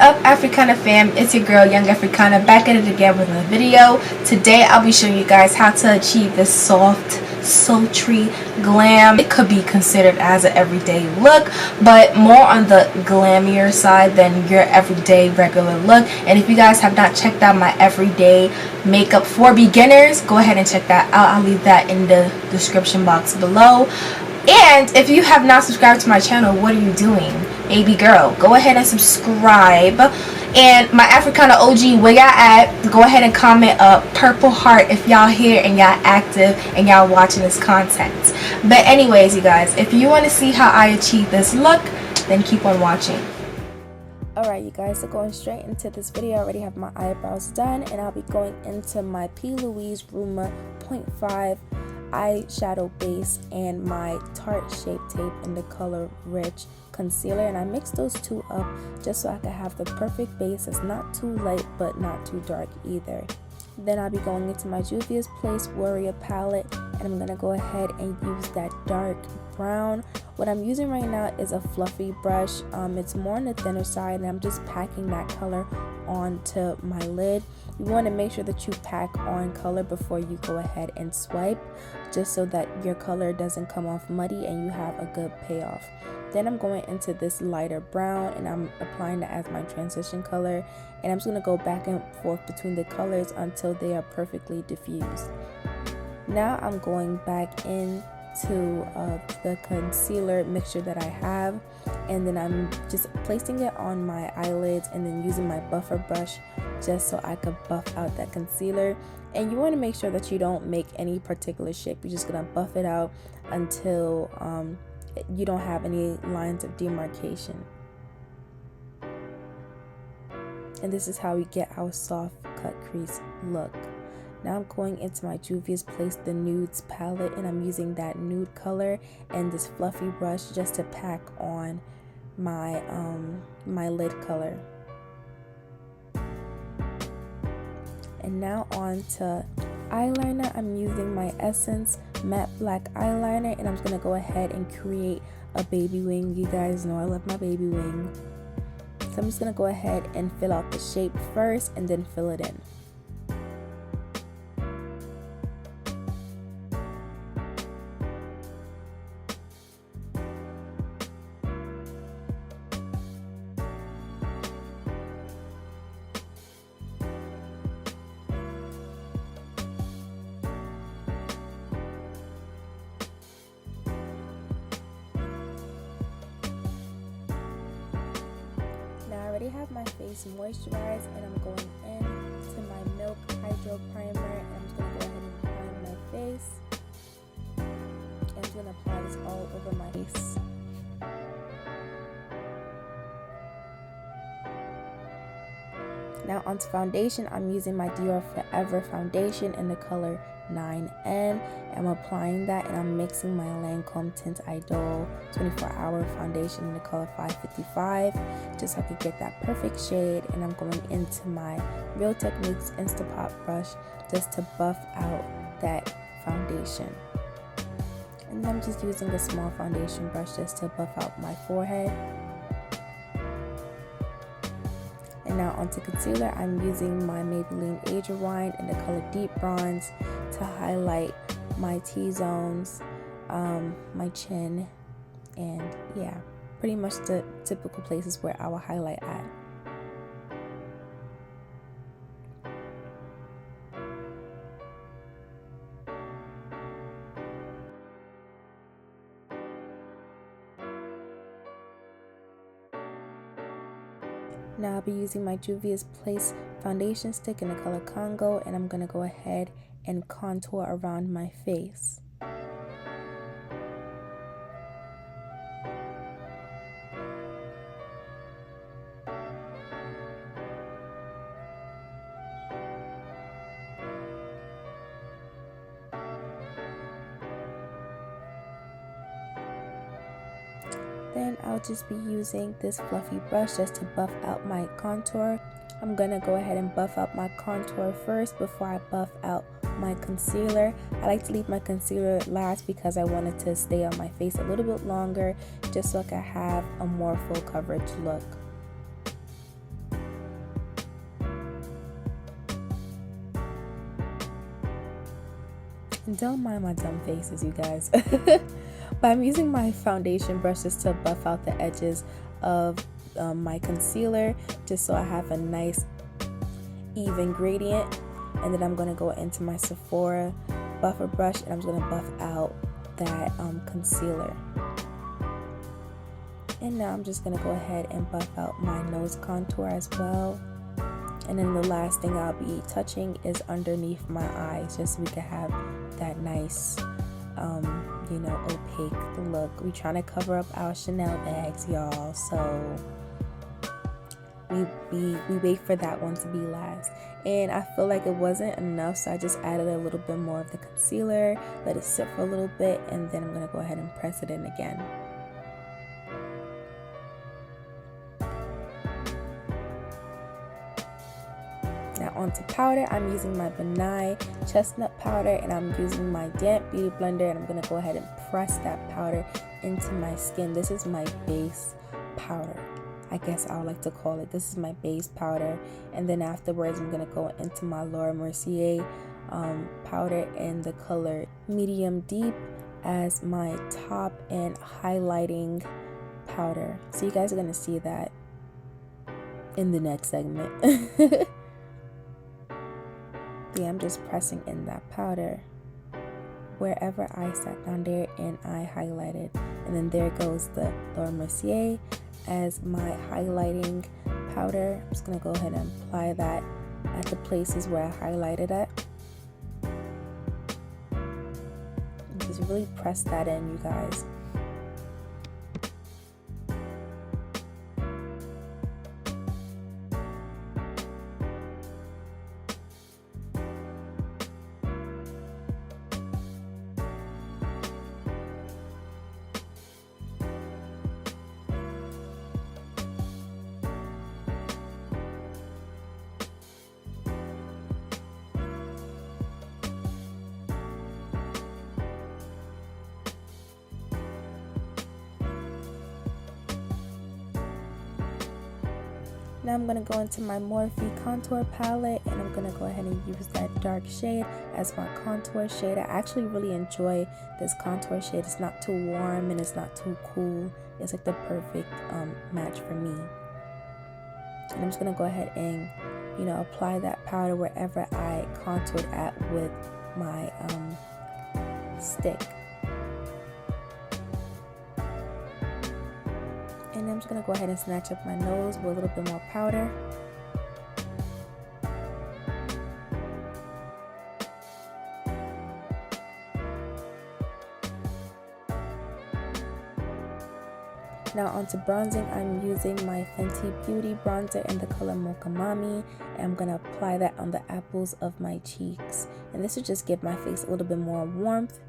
up, Africana fam? It's your girl Young Africana back at it again with another video. Today I'll be showing you guys how to achieve this soft, sultry glam. It could be considered as an everyday look, but more on the glammier side than your everyday regular look. And if you guys have not checked out my everyday makeup for beginners, go ahead and check that out. I'll leave that in the description box below. And if you have not subscribed to my channel, what are you doing? Baby girl, go ahead and subscribe. And my Africana OG, where y'all at? Go ahead and comment a purple heart if y'all here and y'all active and y'all watching this content. But anyways, you guys, if you want to see how I achieve this look, then keep on watching. Alright, you guys, so going straight into this video, I already have my eyebrows done, and I'll be going into my P. Louise Rumor 0.5 eyeshadow base and my Tarte Shape Tape in the color Rich concealer, and I mixed those two up just so I could have the perfect base that's not too light but not too dark either. Then I'll be going into my Juvia's Place Warrior palette, and I'm gonna go ahead and use that dark brown. What I'm using right now is a fluffy brush. It's more on the thinner side, and I'm just packing that color onto my lid. You want to make sure that you pack on color before you go ahead and swipe, just so that your color doesn't come off muddy and you have a good payoff. Then I'm going into this lighter brown, and I'm applying that as my transition color, and I'm just going to go back and forth between the colors until they are perfectly diffused. Now I'm going back into the concealer mixture that I have, and then I'm just placing it on my eyelids and then using my buffer brush just so I could buff out that concealer. And you want to make sure that you don't make any particular shape. You're just going to buff it out until you don't have any lines of demarcation. And this is how we get our soft cut crease look. Now I'm going into my Juvia's Place The Nudes palette, and I'm using that nude color and this fluffy brush just to pack on my my lid color. And now on to eyeliner. I'm using my Essence Matte Black Eyeliner, and I'm just going to go ahead and create a baby wing. You guys know I love my baby wing. So I'm just going to go ahead and fill out the shape first and then fill it in. I already have my face moisturized, and I'm going in to my Milk Hydro Primer, and I'm just going to go ahead and prime my face, and I'm going to apply this all over my face. Now onto foundation. I'm using my Dior Forever foundation in the color 9N. I'm applying that, and I'm mixing my Lancome Tint Idol 24-hour foundation in the color 555 just so I could get that perfect shade. And I'm going into my Real Techniques Instapot brush just to buff out that foundation. And I'm just using a small foundation brush just to buff out my forehead. And now onto concealer. I'm using my Maybelline Age Rewind in the color Deep Bronze to highlight my T-zones, my chin, and yeah, pretty much the typical places where I will highlight at. Now I'll be using my Juvia's Place foundation stick in the color Congo, and I'm going to go ahead and contour around my face. Then I'll just be using this fluffy brush just to buff out my contour. I'm gonna go ahead and buff out my contour first before I buff out my concealer. I like to leave my concealer last because I want it to stay on my face a little bit longer, just so I can have a more full coverage look. Don't mind my dumb faces, you guys. But I'm using my foundation brush just to buff out the edges of my concealer, just so I have a nice even gradient. And then I'm going to go into my Sephora buffer brush and I'm just going to buff out that concealer. And now I'm just going to go ahead and buff out my nose contour as well. And then the last thing I'll be touching is underneath my eyes, just so we can have that nice, you know, opaque look. We're trying to cover up our Chanel bags, y'all, so we wait for that one to be last. And I feel like it wasn't enough, so I just added a little bit more of the concealer, let it sit for a little bit, and then I'm going to go ahead and press it in again. Now onto powder, I'm using my Benai Chestnut powder and I'm using my damp beauty blender, and I'm going to go ahead and press that powder into my skin. This is my base powder, I guess I would like to call it. This is my base powder, and then afterwards I'm going to go into my Laura Mercier powder in the color medium deep as my top and highlighting powder. So you guys are going to see that in the next segment. Yeah, I'm just pressing in that powder wherever I sat down there and I highlighted, and then there goes the Laura Mercier as my highlighting powder. I'm just going to go ahead and apply that at the places where I highlighted at. And just really press that in, you guys. Now I'm going to go into my Morphe contour palette, and I'm going to go ahead and use that dark shade as my contour shade. I actually really enjoy this contour shade. It's not too warm and it's not too cool. It's like the perfect match for me. And I'm just going to go ahead and, you know, apply that powder wherever I contoured at with my stick. And I'm just going to go ahead and snatch up my nose with a little bit more powder. Now onto bronzing, I'm using my Fenty Beauty bronzer in the color Mocha Mami, and I'm going to apply that on the apples of my cheeks. And this will just give my face a little bit more warmth,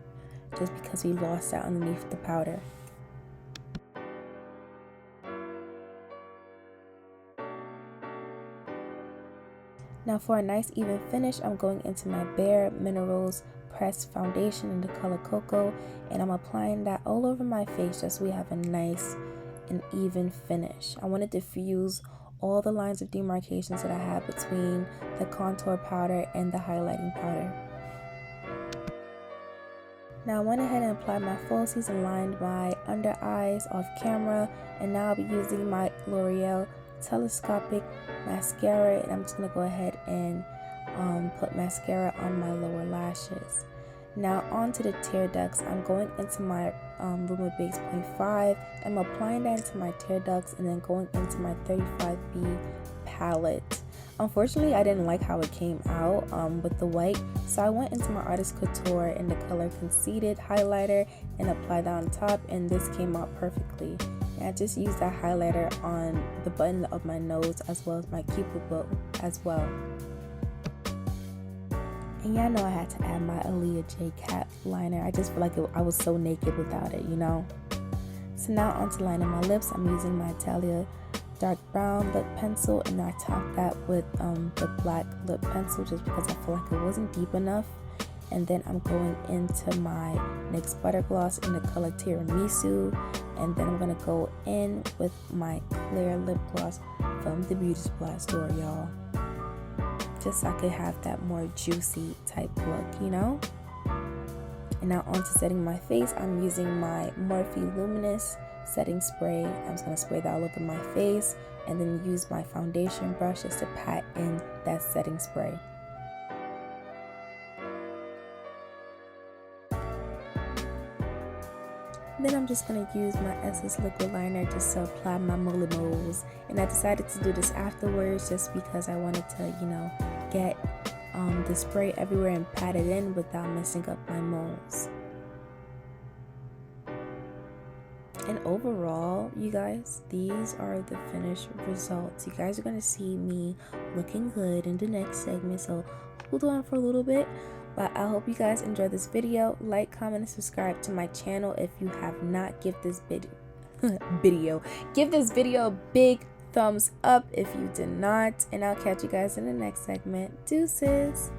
just because we lost that underneath the powder. Now for a nice even finish, I'm going into my Bare Minerals Pressed Foundation in the color Cocoa, and I'm applying that all over my face just so we have a nice and even finish. I want to diffuse all the lines of demarcations that I have between the contour powder and the highlighting powder. Now I went ahead and applied my falsies and lined my under eyes off camera, and now I'll be using my L'Oreal Telescopic mascara, and I'm just going to go ahead and put mascara on my lower lashes. Now onto the tear ducts, I'm going into my Rumour Base 0.5. I'm applying that into my tear ducts and then going into my 35B palette. Unfortunately, I didn't like how it came out with the white, so I went into my Artist Couture in the color Conceited highlighter and applied that on top, and this came out perfectly. And I just used that highlighter on the button of my nose as well as my cupid bow as well. And y'all know I had to add my Aaliyah J Cat liner. I just feel like I was so naked without it, you know? So now onto lining my lips. I'm using my Italia dark brown lip pencil, and I topped that with the black lip pencil just because I feel like it wasn't deep enough. And then I'm going into my NYX Butter Gloss in the color Tiramisu, and then I'm going to go in with my clear lip gloss from the beauty supply store, y'all, just so I could have that more juicy type look, you know? And now on to setting my face. I'm using my Morphe Luminous setting spray. I'm just going to spray that all over my face and then use my foundation brush just to pat in that setting spray. Then I'm just going to use my Essence liquid liner just to apply my mole moles. And I decided to do this afterwards just because I wanted to, you know, get the spray everywhere and pat it in without messing up my moles. And overall, you guys, these are the finished results. You guys are going to see me looking good in the next segment, so hold on for a little bit. But I hope you guys enjoyed this video. Like, comment, and subscribe to my channel if you have not. Give this give this video a big thumbs up if you did not. And I'll catch you guys in the next segment. Deuces.